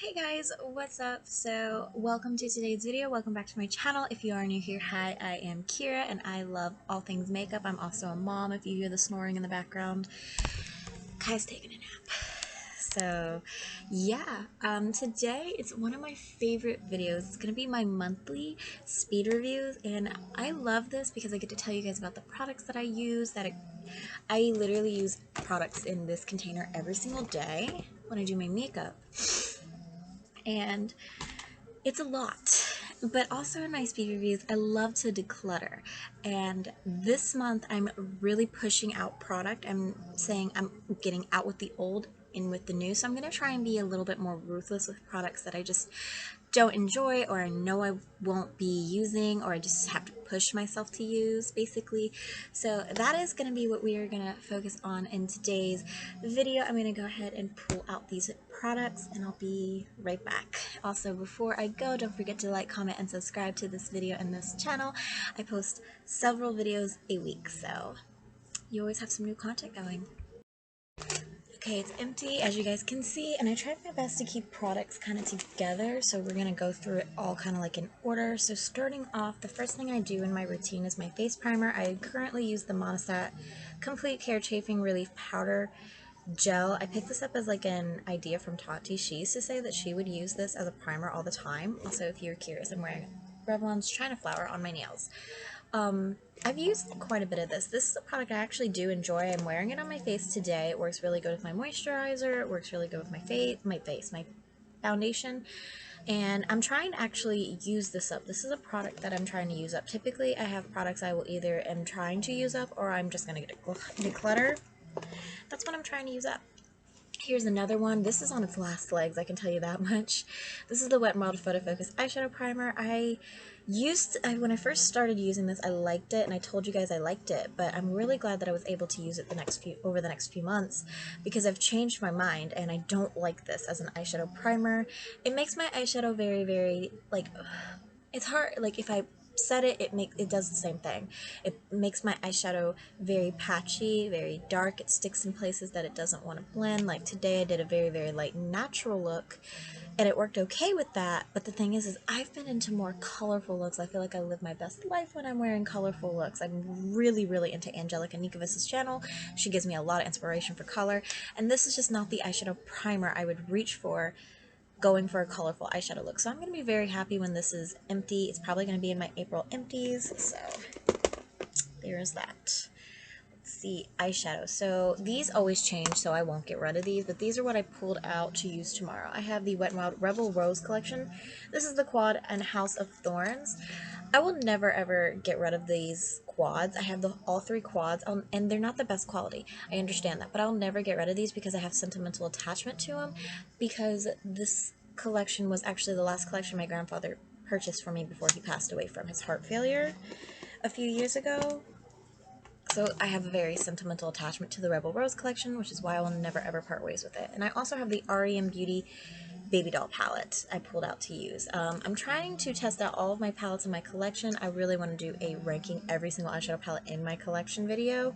Hey guys, what's up? So, welcome to today's video. Welcome back to my channel. If you are new here, hi, I am Kira and I love all things makeup. I'm also a mom if you hear the snoring in the background. Kai's taking a nap. So, yeah, today it's one of my favorite videos. It's going to be my monthly speed reviews, and I love this because I get to tell you guys about the products that I use. I literally use products in this container every single day when I do my makeup. And it's a lot. But also in my speed reviews, I love to declutter. And this month, I'm really pushing out product. I'm saying I'm getting out with the old, in with the new. So I'm going to try and be a little bit more ruthless with products that I just don't enjoy, or I know I won't be using, or I just have to push myself to use, basically. So that is going to be what we are going to focus on in today's video. I'm going to go ahead and pull out these products and I'll be right back. Also, before I go, don't forget to like, comment, and subscribe to this video and this channel. I post several videos a week, so you always have some new content going. Okay, it's empty, as you guys can see, and I tried my best to keep products kind of together, so we're going to go through it all kind of like in order. So starting off, the first thing I do in my routine is my face primer. I currently use the Monostat Complete Care Chafing Relief Powder Gel. I picked this up as like an idea from Tati. She used to say that she would use this as a primer all the time. Also, if you're curious, I'm wearing Revlon's China Flower on my nails. I've used quite a bit of this. This is a product I actually do enjoy. I'm wearing it on my face today. It works really good with my moisturizer. It works really good with my foundation. And I'm trying to actually use this up. This is a product that I'm trying to use up. Typically, I have products I will either am trying to use up or I'm just going to get a declutter. That's what I'm trying to use up. Here's another one. This is on its last legs, I can tell you that much. This is the Wet n Wild Photo Focus Eyeshadow Primer. When I first started using this, I liked it, and I told you guys I liked it, but I'm really glad that I was able to use it over the next few months, because I've changed my mind, and I don't like this as an eyeshadow primer. It makes my eyeshadow very, very, like, it's hard, like, if I set it, it does the same thing. It makes my eyeshadow very patchy, very dark. It sticks in places that it doesn't want to blend. Like today I did a very, very light natural look, and it worked okay with that. But the thing is I've been into more colorful looks. I feel like I live my best life when I'm wearing colorful looks. I'm really, really into Angelica Nikovis's channel. She gives me a lot of inspiration for color, and this is just not the eyeshadow primer I would reach for going for a colorful eyeshadow look. So I'm going to be very happy when this is empty. It's probably going to be in my April empties, so there is that. Let's see, eyeshadow. So these always change, so I won't get rid of these, but these are what I pulled out to use tomorrow. I have the Wet n Wild Rebel Rose collection. This is the Quad and House of Thorns. I will never ever get rid of these quads. I have all three quads, and they're not the best quality. I understand that, but I'll never get rid of these because I have sentimental attachment to them, because this collection was actually the last collection my grandfather purchased for me before he passed away from his heart failure a few years ago. So I have a very sentimental attachment to the Rebel Rose collection, which is why I will never ever part ways with it. And I also have the REM Beauty baby doll palette I pulled out to use. I'm trying to test out all of my palettes in my collection. I really want to do a ranking every single eyeshadow palette in my collection video.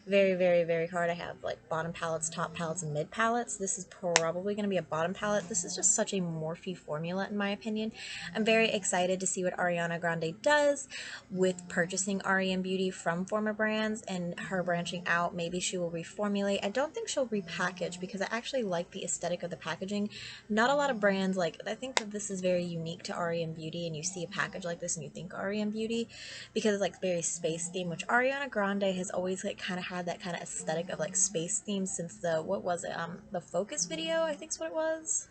Very, very, very hard. I have like bottom palettes, top palettes, and mid palettes. This is probably going to be a bottom palette. This is just such a Morphe formula in my opinion. I'm very excited to see what Ariana Grande does with purchasing REM Beauty from former brands and her branching out. Maybe she will reformulate. I don't think she'll repackage because I actually like the aesthetic of the packaging. Not a lot of brands, like, I think that this is very unique to REM Beauty, and you see a package like this and you think REM Beauty because it's like very space theme, which Ariana Grande has always like kind of had that kind of aesthetic of like space theme since the, what was it, the Focus video, I think is what it was.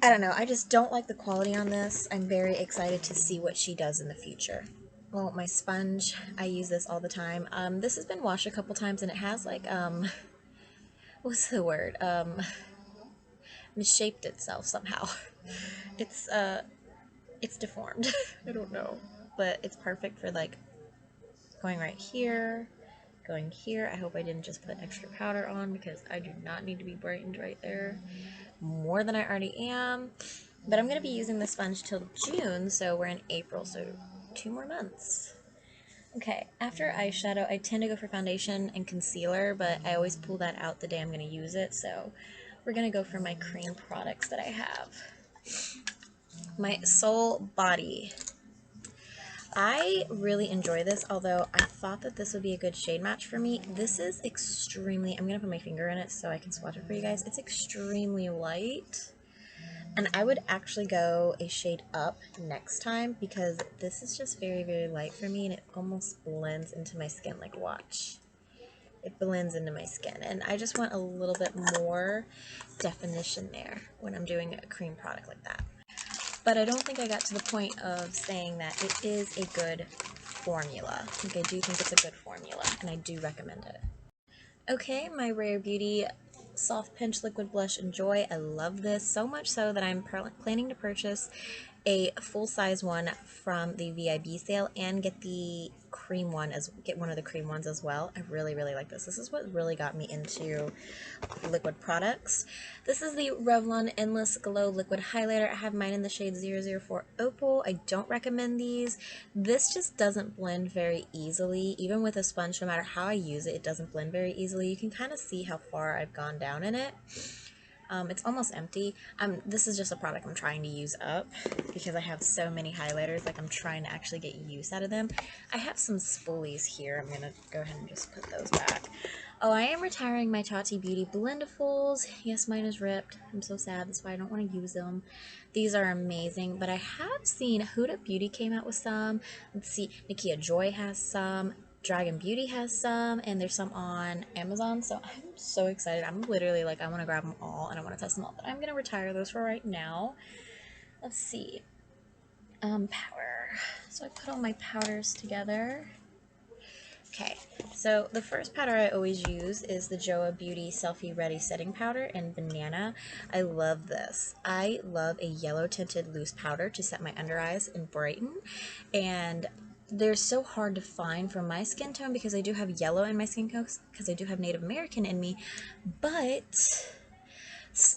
I don't know, I just don't like the quality on this. I'm very excited to see what she does in the future. Well, my sponge, I use this all the time. This has been washed a couple times and it has like, what's the word, misshaped itself somehow. It's deformed. I don't know, but it's perfect for like going right here, going here. I hope I didn't just put extra powder on because I do not need to be brightened right there more than I already am. But I'm going to be using the sponge till June, so we're in April, so 2 more months. Okay, after eyeshadow, I tend to go for foundation and concealer, but I always pull that out the day I'm going to use it, so we're gonna go for my cream products that I have. My Soul Body. I really enjoy this, although I thought that this would be a good shade match for me. This is extremely, I'm going to put my finger in it so I can swatch it for you guys. It's extremely light, and I would actually go a shade up next time because this is just very, very light for me, and it almost blends into my skin. Like, watch. It blends into my skin, and I just want a little bit more definition there when I'm doing a cream product like that. But I don't think I got to the point of saying that it is a good formula. Like, I do think it's a good formula, and I do recommend it. Okay, my Rare Beauty Soft Pinch Liquid Blush Enjoy. I love this so much so that I'm planning to purchase a full-size one from the VIB sale and get the cream one get one of the cream ones as well. I really, really like this. This is what really got me into liquid products. This is the Revlon Endless Glow Liquid Highlighter. I have mine in the shade 004 Opal. I don't recommend these. This just doesn't blend very easily. Even with a sponge, no matter how I use it, it doesn't blend very easily. You can kind of see how far I've gone down in it. It's almost empty. This is just a product I'm trying to use up because I have so many highlighters. Like, I'm trying to actually get use out of them. I have some spoolies here. I'm going to go ahead and just put those back. Oh, I am retiring my Tati Beauty Blendables. Yes, mine is ripped. I'm so sad. That's why I don't want to use them. These are amazing, but I have seen Huda Beauty came out with some. Let's see. Nikia Joy has some. Dragon Beauty has some, and there's some on Amazon, so I'm so excited. I'm literally like, I want to grab them all, and I want to test them all, but I'm going to retire those for right now. Let's see. Powder. So I put all my powders together. Okay, so the first powder I always use is the Joa Beauty Selfie Ready Setting Powder in Banana. I love this. I love a yellow tinted loose powder to set my under eyes and brighten, and they're so hard to find for my skin tone because I do have yellow in my skin tone because I do have Native American in me, but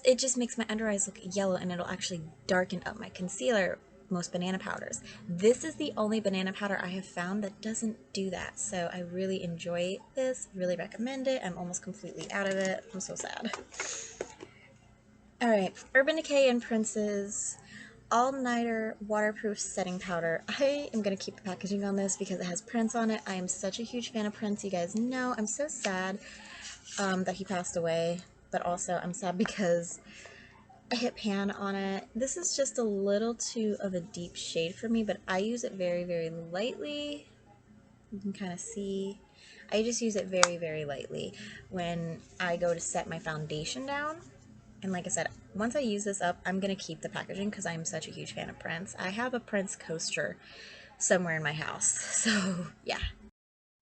it just makes my under eyes look yellow, and it'll actually darken up my concealer, most banana powders. This is the only banana powder I have found that doesn't do that, so I really enjoy this, really recommend it. I'm almost completely out of it. I'm so sad. Alright, Urban Decay and Prince's All-Nighter Waterproof Setting Powder. I am going to keep the packaging on this because it has Prince on it. I am such a huge fan of Prince. You guys know I'm so sad that he passed away, but also I'm sad because I hit pan on it. This is just a little too of a deep shade for me, but I use it very, very lightly. You can kind of see. I just use it very, very lightly when I go to set my foundation down. And like I said, once I use this up, I'm going to keep the packaging because I'm such a huge fan of Prince. I have a Prince coaster somewhere in my house, so yeah.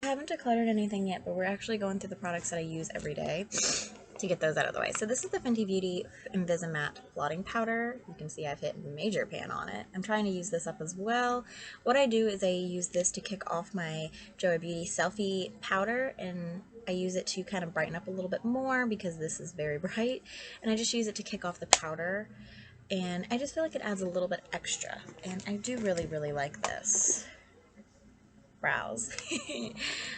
I haven't decluttered anything yet, but we're actually going through the products that I use every day to get those out of the way. So this is the Fenty Beauty Invisimatte Blotting Powder. You can see I've hit major pan on it. I'm trying to use this up as well. What I do is I use this to kick off my Joa Beauty Selfie Powder, and I use it to kind of brighten up a little bit more because this is very bright, and I just use it to kick off the powder, and I just feel like it adds a little bit extra, and I do really, really like this. Brows.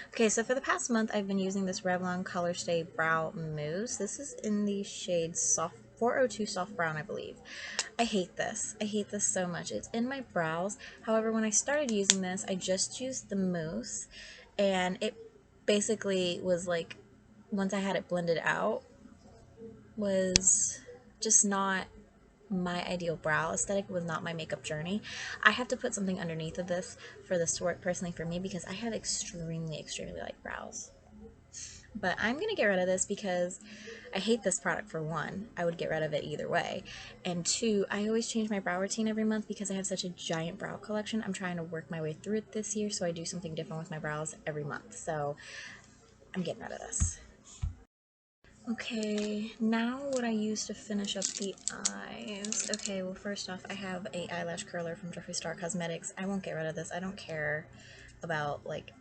Okay, so for the past month, I've been using this Revlon Color Stay Brow Mousse. This is in the shade 402 Soft Brown, I believe. I hate this. I hate this so much. It's in my brows. However, when I started using this, I just used the mousse, and it basically was like, once I had it blended out, was just not my ideal brow aesthetic, was not my makeup journey. I have to put something underneath of this for this to work personally for me because I have extremely, extremely light brows. But I'm going to get rid of this because I hate this product for one. I would get rid of it either way. And two, I always change my brow routine every month because I have such a giant brow collection. I'm trying to work my way through it this year, so I do something different with my brows every month. So I'm getting rid of this. Okay, now what I use to finish up the eyes. Okay, well, first off, I have a eyelash curler from Jeffree Star Cosmetics. I won't get rid of this. I don't care about, like,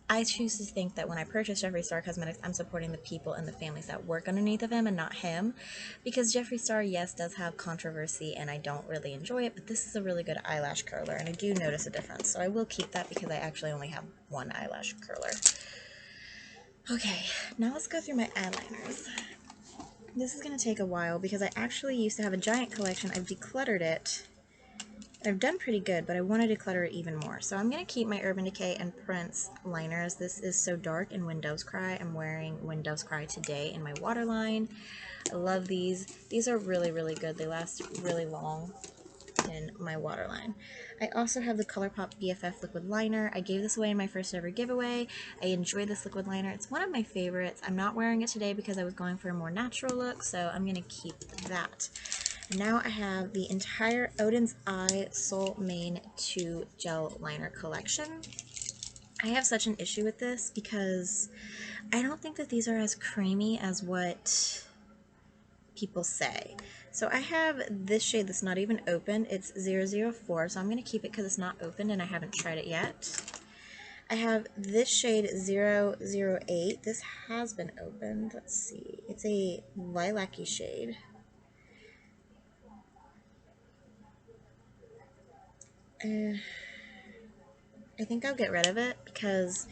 I choose to think that when I purchase Jeffree Star Cosmetics, I'm supporting the people and the families that work underneath of him and not him. Because Jeffree Star, yes, does have controversy, and I don't really enjoy it, but this is a really good eyelash curler, and I do notice a difference. So I will keep that because I actually only have one eyelash curler. Okay, now let's go through my eyeliners. This is going to take a while because I actually used to have a giant collection. I've decluttered it. I've done pretty good, but I want to declutter it even more. So I'm going to keep my Urban Decay and Prince liners. This is So Dark and Windows Cry. I'm wearing Windows Cry today in my waterline. I love these. These are really, really good. They last really long in my waterline. I also have the ColourPop BFF liquid liner. I gave this away in my first ever giveaway. I enjoy this liquid liner. It's one of my favorites. I'm not wearing it today because I was going for a more natural look, so I'm going to keep that. Now I have the entire Odin's Eye Soul Mane 2 Gel Liner collection. I have such an issue with this because I don't think that these are as creamy as what people say. So I have this shade that's not even opened. It's 004, so I'm going to keep it because it's not opened and I haven't tried it yet. I have this shade 008. This has been opened. Let's see. It's a lilac-y shade. I think I'll get rid of it because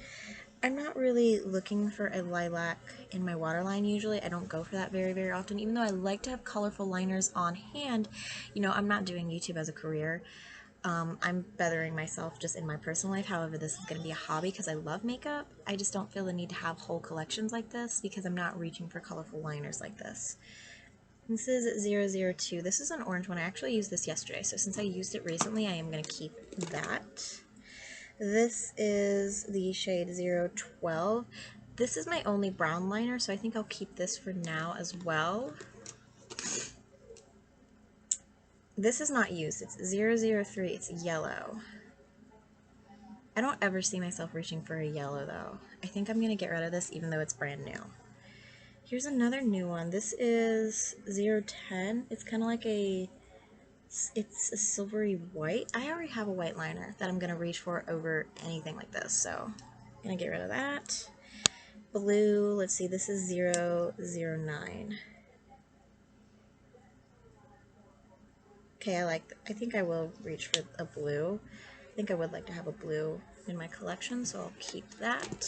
I'm not really looking for a lilac in my waterline usually. I don't go for that very, very often. Even though I like to have colorful liners on hand, you know, I'm not doing YouTube as a career. I'm bettering myself just in my personal life. However, this is going to be a hobby because I love makeup. I just don't feel the need to have whole collections like this because I'm not reaching for colorful liners like this. This is 002. This is an orange one. I actually used this yesterday, so since I used it recently, I am going to keep that. This is the shade 012. This is my only brown liner, so I think I'll keep this for now as well. This is not used. It's 003. It's yellow. I don't ever see myself reaching for a yellow, though. I think I'm going to get rid of this, even though it's brand new. Here's another new one. This is 010. It's kind of like it's a silvery white. I already have a white liner that I'm going to reach for over anything like this, so I'm going to get rid of that. Blue, let's see, this is 009. Okay, I think I will reach for a blue. I think I would like to have a blue in my collection, so I'll keep that.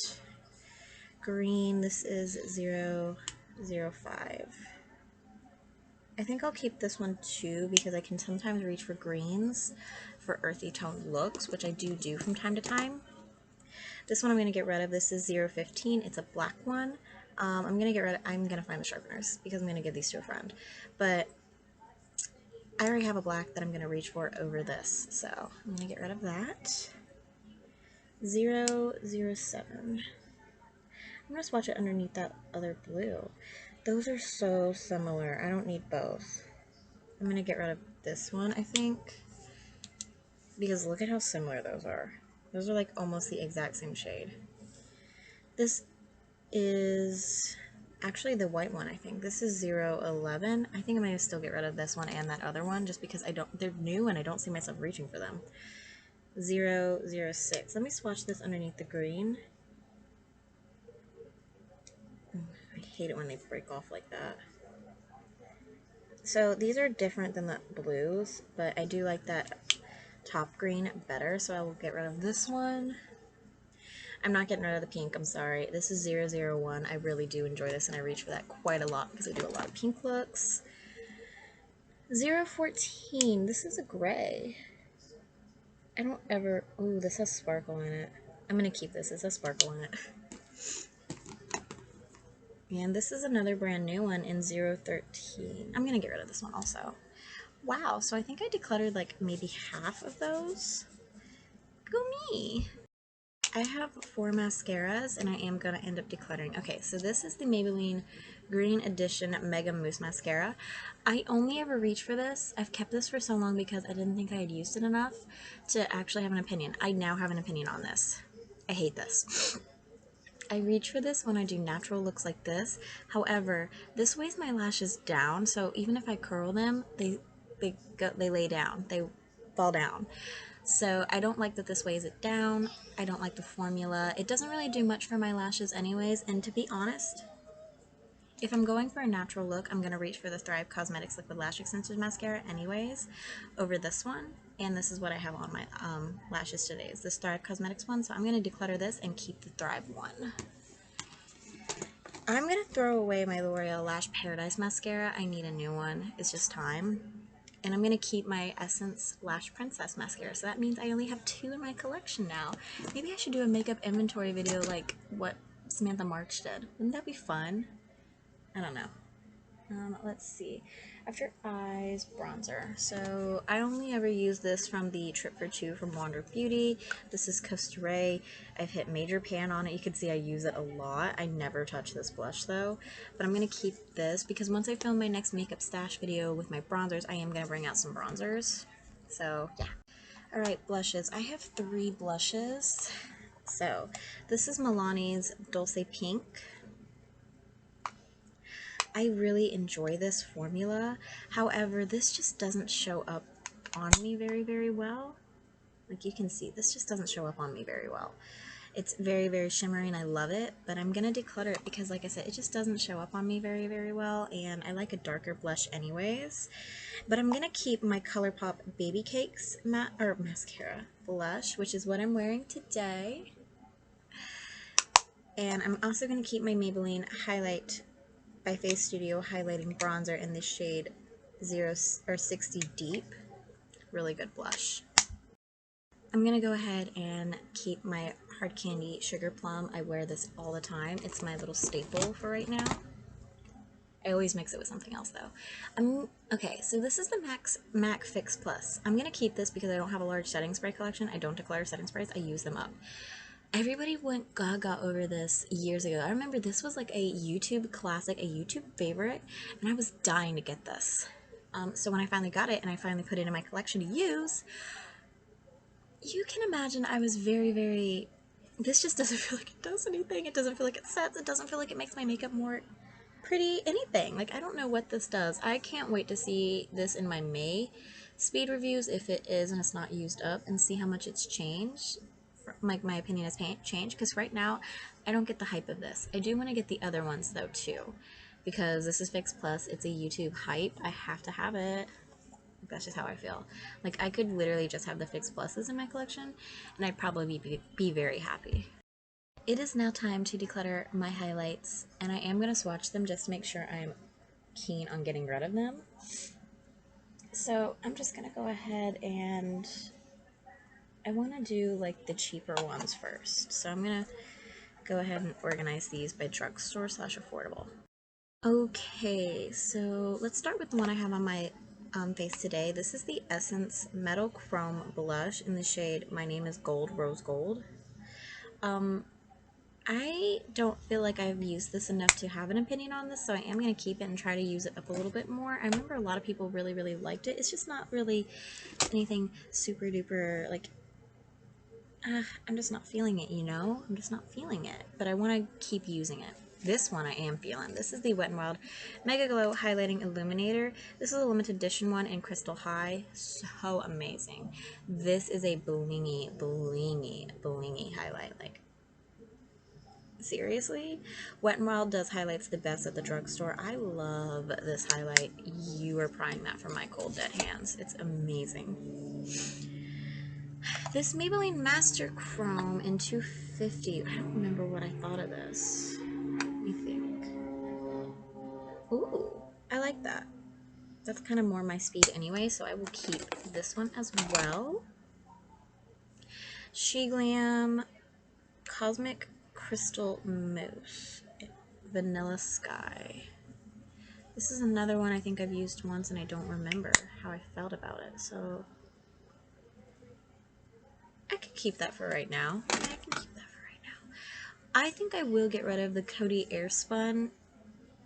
Green, this is 005. I think I'll keep this one too because I can sometimes reach for greens for earthy tone looks, which I do from time to time. This one I'm going to get rid of. This is 015. It's a black one. I'm going to find the sharpeners because I'm going to give these to a friend. But I already have a black that I'm going to reach for over this, so I'm going to get rid of that. 007. I'm going to swatch it underneath that other blue. Those are so similar. I don't need both. I'm going to get rid of this one, I think, because look at how similar those are. Those are like almost the exact same shade. This is actually the white one, I think. This is 011. I think I might still get rid of this one and that other one just because they're new and I don't see myself reaching for them. 006. Let me swatch this underneath the green. I hate it when they break off like that. So these are different than the blues, but I do like that top green better, so I will get rid of this one. I'm not getting rid of the pink, I'm sorry. This is 001. I really do enjoy this and I reach for that quite a lot because I do a lot of pink looks. 014. This is a gray. I don't ever... Ooh, this has sparkle in it. I'm going to keep this. It has sparkle in it. And this is another brand new one in 013. I'm going to get rid of this one also. Wow, so I think I decluttered like maybe half of those. Go me! I have 4 mascaras and I am going to end up decluttering. Okay, so this is the Maybelline Green Edition Mega Mousse Mascara. I only ever reach for this. I've kept this for so long because I didn't think I had used it enough to actually have an opinion. I now have an opinion on this. I hate this. I reach for this when I do natural looks like this. However, this weighs my lashes down, so even if I curl them, they lay down. They fall down. So I don't like that this weighs it down. I don't like the formula. It doesn't really do much for my lashes anyways, and to be honest, if I'm going for a natural look, I'm going to reach for the Thrive Cosmetics Liquid Lash Extension Mascara anyways, over this one. And this is what I have on my lashes today, is this Thrive Cosmetics one. So I'm going to declutter this and keep the Thrive one. I'm gonna throw away my L'Oreal Lash Paradise mascara. I need a new one. It's just time. And I'm gonna keep my Essence Lash Princess mascara. So that means I only have 2 in my collection now. Maybe I should do a makeup inventory video like what Samantha March did. Wouldn't that be fun? I don't know. Let's see. After eyes, bronzer. So I only ever use this from the Trip for Two from Wander Beauty. This is Costa Ray. I've hit major pan on it. You can see I use it a lot. I never touch this blush though. But I'm going to keep this because once I film my next makeup stash video with my bronzers, I am going to bring out some bronzers. So yeah. Alright, blushes. I have 3 blushes. So this is Milani's Dulce Pink. I really enjoy this formula. However, this just doesn't show up on me very well. Like you can see, this just doesn't show up on me very well. It's very shimmery and I love it, but I'm gonna declutter it because like I said, it just doesn't show up on me very well, and I like a darker blush anyways. But I'm gonna keep my ColourPop Baby Cakes mascara blush, which is what I'm wearing today. And I'm also gonna keep my Maybelline Highlight by Face Studio highlighting bronzer in the shade 60 Deep. Really good blush. I'm gonna go ahead and keep my Hard Candy Sugar Plum. I wear this all the time. It's my little staple for right now. I always mix it with something else though. Okay, so this is the MAC Fix Plus. I'm gonna keep this because I don't have a large setting spray collection. I don't declutter setting sprays. I use them up. Everybody went gaga over this years ago. I remember this was like a YouTube classic, a YouTube favorite, and I was dying to get this. So when I finally got it and I finally put it in my collection to use, you can imagine I was very, this just doesn't feel like it does anything. It doesn't feel like it sets. It doesn't feel like it makes my makeup more pretty, anything. Like, I don't know what this does. I can't wait to see this in my May speed reviews if it is and it's not used up, and see how much it's changed. Like my opinion has changed, because right now I don't get the hype of this. I do want to get the other ones though too, because this is Fix Plus. It's a YouTube hype. I have to have it. That's just how I feel. Like I could literally just have the Fix Pluses in my collection and I'd probably be very happy. It is now time to declutter my highlights, and I am going to swatch them just to make sure I'm keen on getting rid of them. So I'm just going to go ahead and I want to do like the cheaper ones first. So I'm going to go ahead and organize these by drugstore / affordable. Okay, so let's start with the one I have on my face today. This is the Essence Metal Chrome Blush in the shade My Name is Gold, Rose Gold. I don't feel like I've used this enough to have an opinion on this, so I am going to keep it and try to use it up a little bit more. I remember a lot of people really liked it. It's just not really anything super duper, like, I'm just not feeling it, you know? I'm just not feeling it, but I want to keep using it. This one I am feeling. This is the Wet n Wild Mega Glow Highlighting Illuminator. This is a limited edition one in Crystal High. So amazing. This is a blingy highlight. Like, seriously? Wet n Wild does highlights the best at the drugstore. I love this highlight. You are prying that from my cold dead hands. It's amazing. This Maybelline Master Chrome in 250. I don't remember what I thought of this. Let me think. Ooh, I like that. That's kind of more my speed anyway, so I will keep this one as well. She Glam Cosmic Crystal Mousse Vanilla Sky. This is another one I think I've used once and I don't remember how I felt about it, so I could keep that for right now. I think I will get rid of the Coty Airspun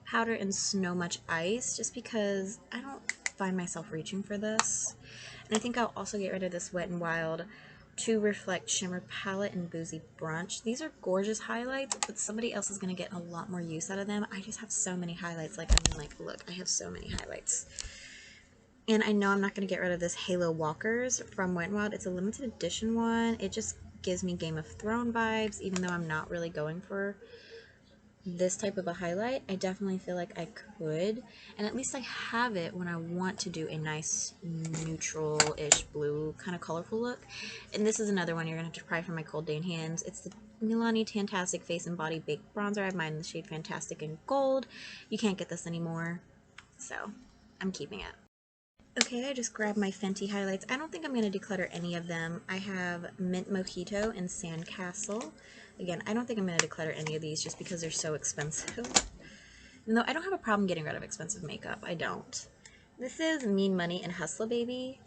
powder and Snow Much Ice just because I don't find myself reaching for this. And I think I'll also get rid of this Wet n Wild To Reflect Shimmer Palette and Boozy Brunch. These are gorgeous highlights, but somebody else is going to get a lot more use out of them. I just have so many highlights. Like, I mean, like, look, I have so many highlights. And I know I'm not going to get rid of this Halo Walkers from Wet n Wild. It's a limited edition one. It just gives me Game of Thrones vibes, even though I'm not really going for this type of a highlight, I definitely feel like I could, and at least I have it when I want to do a nice neutral-ish blue kind of colorful look. And this is another one you're gonna have to try from my cold day in hands. It's the Milani Tantastic Face and Body Baked Bronzer. I have mine in the shade Fantastic in Gold. You can't get this anymore, so I'm keeping it. Okay, I just grabbed my Fenty highlights. I don't think I'm going to declutter any of them. I have Mint Mojito and Sandcastle. Again, I don't think I'm going to declutter any of these just because they're so expensive. Even though I don't have a problem getting rid of expensive makeup. I don't. This is Mean Money and Hustla Baby.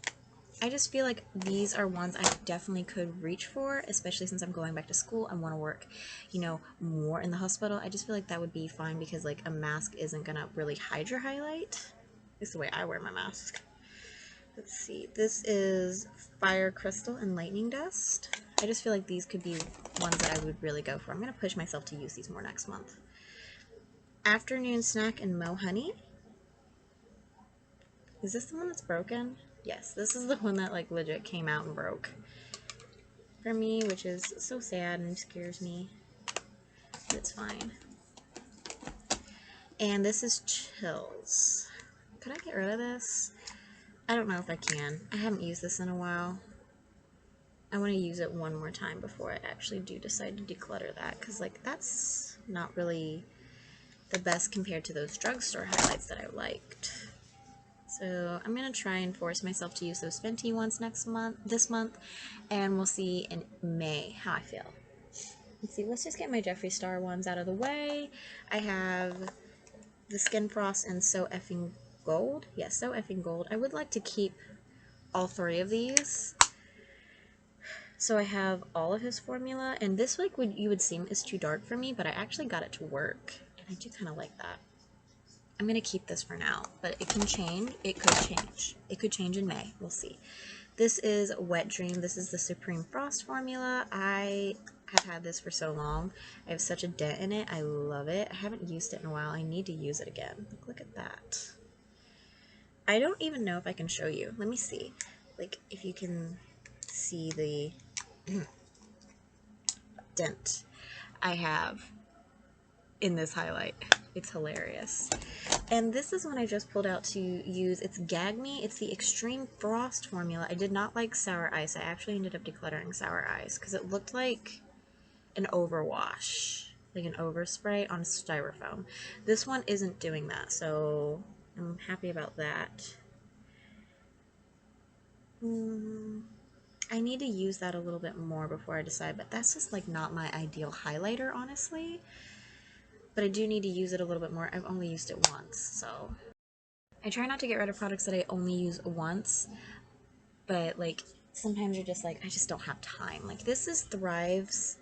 I just feel like these are ones I definitely could reach for, especially since I'm going back to school. I want to work, you know, more in the hospital. I just feel like that would be fine because, like, a mask isn't going to really hide your highlight. It's the way I wear my mask. Let's see, this is Fire Crystal and Lightning Dust. I just feel like these could be ones that I would really go for. I'm going to push myself to use these more next month. Afternoon Snack and Mo Honey. Is this the one that's broken? Yes, this is the one that like legit came out and broke for me, which is so sad and scares me. It's fine. And this is Chills. Could I get rid of this? I don't know if I can. I haven't used this in a while. I want to use it one more time before I actually do decide to declutter that, because like that's not really the best compared to those drugstore highlights that I liked. So I'm gonna try and force myself to use those Fenty ones this month, and we'll see in May how I feel. Let's see, let's just get my Jeffree Star ones out of the way. I have the Skin Frost and So Effing Gold. Yes, So Effing Gold. I would like to keep all three of these. So I have all of his formula, and this like you would seem is too dark for me, but I actually got it to work, and I do kind of like that. I'm gonna keep this for now, but it can change. It could change. It could change in May. We'll see. This is Wet Dream. This is the Supreme Frost formula. I have had this for so long. I have such a dent in it. I love it. I haven't used it in a while. I need to use it again. Like, look at that. I don't even know if I can show you. Let me see. Like, if you can see the dent I have in this highlight. It's hilarious. And this is one I just pulled out to use. It's Gag Me. It's the Extreme Frost formula. I did not like Sour Ice. I actually ended up decluttering Sour Ice because it looked like an overwash, like an overspray on styrofoam. This one isn't doing that, so I'm happy about that. I need to use that a little bit more before I decide, but that's just like not my ideal highlighter, honestly. But I do need to use it a little bit more. I've only used it once, so I try not to get rid of products that I only use once, but like sometimes you're just like, I just don't have time. Like this is Thrive's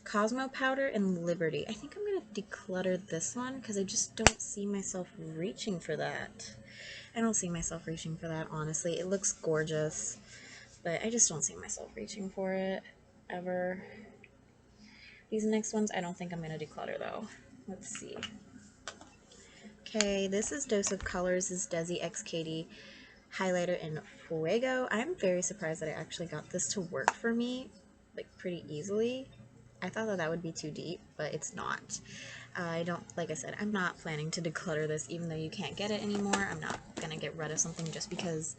Cosmo Powder and Liberty. I think I'm gonna declutter this one because I just don't see myself reaching for that. I don't see myself reaching for that, honestly. It looks gorgeous, but I just don't see myself reaching for it ever. These next ones I don't think I'm gonna declutter though. Let's see. Okay, this is Dose of Colors. This is Desi X Katie highlighter in Fuego. I'm very surprised that I actually got this to work for me, like, pretty easily. I thought that that would be too deep, but it's not. I don't, like I said, I'm not planning to declutter this, even though you can't get it anymore. I'm not gonna get rid of something just because,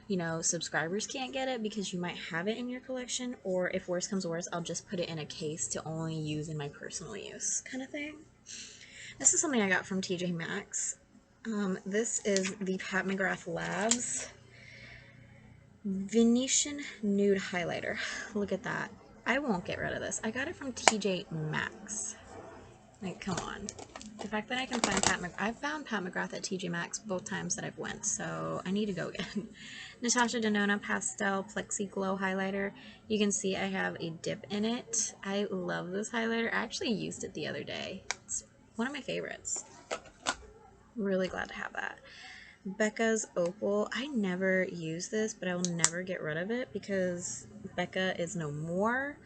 you know, subscribers can't get it, because you might have it in your collection, or if worse comes worse, I'll just put it in a case to only use in my personal use, kind of thing. This is something I got from TJ Maxx. This is the Pat McGrath Labs Venetian Nude Highlighter. Look at that. I won't get rid of this. I got it from TJ Maxx. Like, come on. The fact that I can find Pat McGrath. I've found Pat McGrath at TJ Maxx both times that I've went, so I need to go again. Natasha Denona Pastel Plexi Glow Highlighter. You can see I have a dip in it. I love this highlighter. I actually used it the other day. It's one of my favorites. Really glad to have that. Becca's Opal. I never use this, but I will never get rid of it because Becca is no more.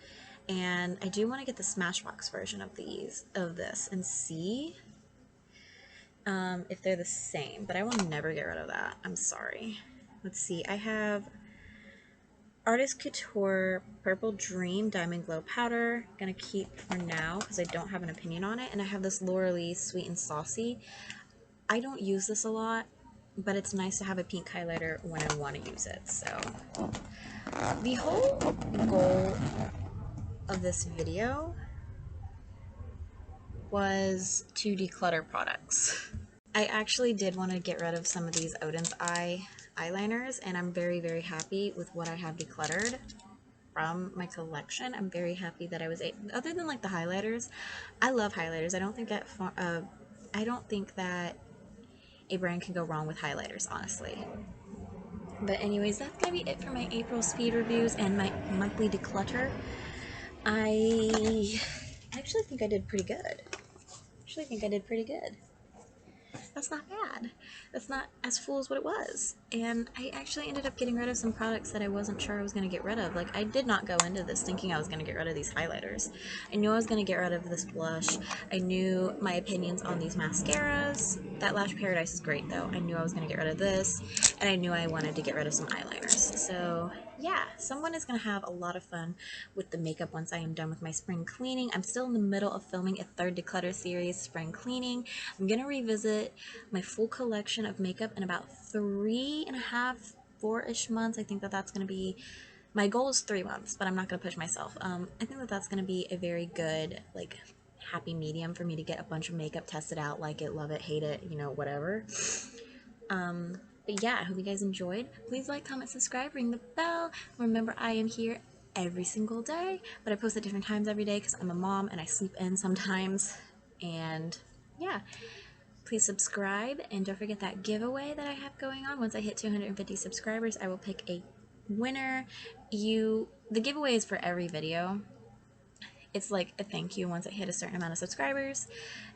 And I do want to get the Smashbox version of this and see if they're the same, but I will never get rid of that. I'm sorry. Let's see. I have Artist Couture Purple Dream Diamond Glow Powder. Gonna keep for now because I don't have an opinion on it. And I have this Laura Lee Sweet and Saucy. I don't use this a lot, but it's nice to have a pink highlighter when I want to use it. So the whole goal of this video was to declutter products. I actually did want to get rid of some of these Odin's Eye eyeliners, and I'm very, very happy with what I have decluttered from my collection. I'm very happy that I was other than like the highlighters. I love highlighters. I don't think that a brand can go wrong with highlighters, honestly. But anyways, that's gonna be it for my April speed reviews and my monthly declutter. I actually think I did pretty good. That's not bad. That's not as full as what it was. And I actually ended up getting rid of some products that I wasn't sure I was going to get rid of. Like, I did not go into this thinking I was going to get rid of these highlighters. I knew I was going to get rid of this blush. I knew my opinions on these mascaras. That Lash Paradise is great, though. I knew I was going to get rid of this. And I knew I wanted to get rid of some eyeliners. So, yeah, someone is going to have a lot of fun with the makeup once I am done with my spring cleaning. I'm still in the middle of filming a third declutter series, spring cleaning. I'm going to revisit my full collection of makeup in about 3.5, 4-ish months. I think that that's going to be, my goal is 3 months, but I'm not going to push myself. I think that that's going to be a very good, like, happy medium for me to get a bunch of makeup tested out, like it, love it, hate it, you know, whatever. But yeah, I hope you guys enjoyed. Please like, comment, subscribe, ring the bell. Remember, I am here every single day, but I post at different times every day because I'm a mom and I sleep in sometimes. And yeah, please subscribe and don't forget that giveaway that I have going on. Once I hit 250 subscribers, I will pick a winner. The giveaway is for every video. It's like a thank you once I hit a certain amount of subscribers.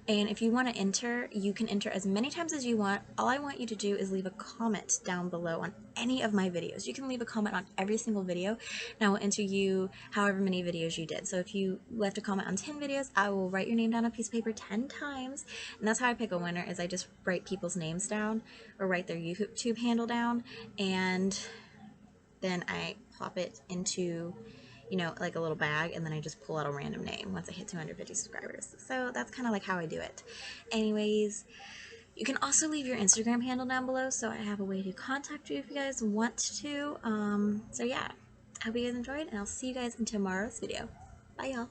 And if you want to enter, you can enter as many times as you want. All I want you to do is leave a comment down below on any of my videos. You can leave a comment on every single video, and I will enter you however many videos you did. So if you left a comment on 10 videos, I will write your name down on a piece of paper 10 times. And that's how I pick a winner, is I just write people's names down or write their YouTube handle down, and then I plop it into, you know, like a little bag, and then I just pull out a random name once I hit 250 subscribers. So that's kind of like how I do it. Anyways, you can also leave your Instagram handle down below, so I have a way to contact you if you guys want to. So yeah, I hope you guys enjoyed, and I'll see you guys in tomorrow's video. Bye, y'all.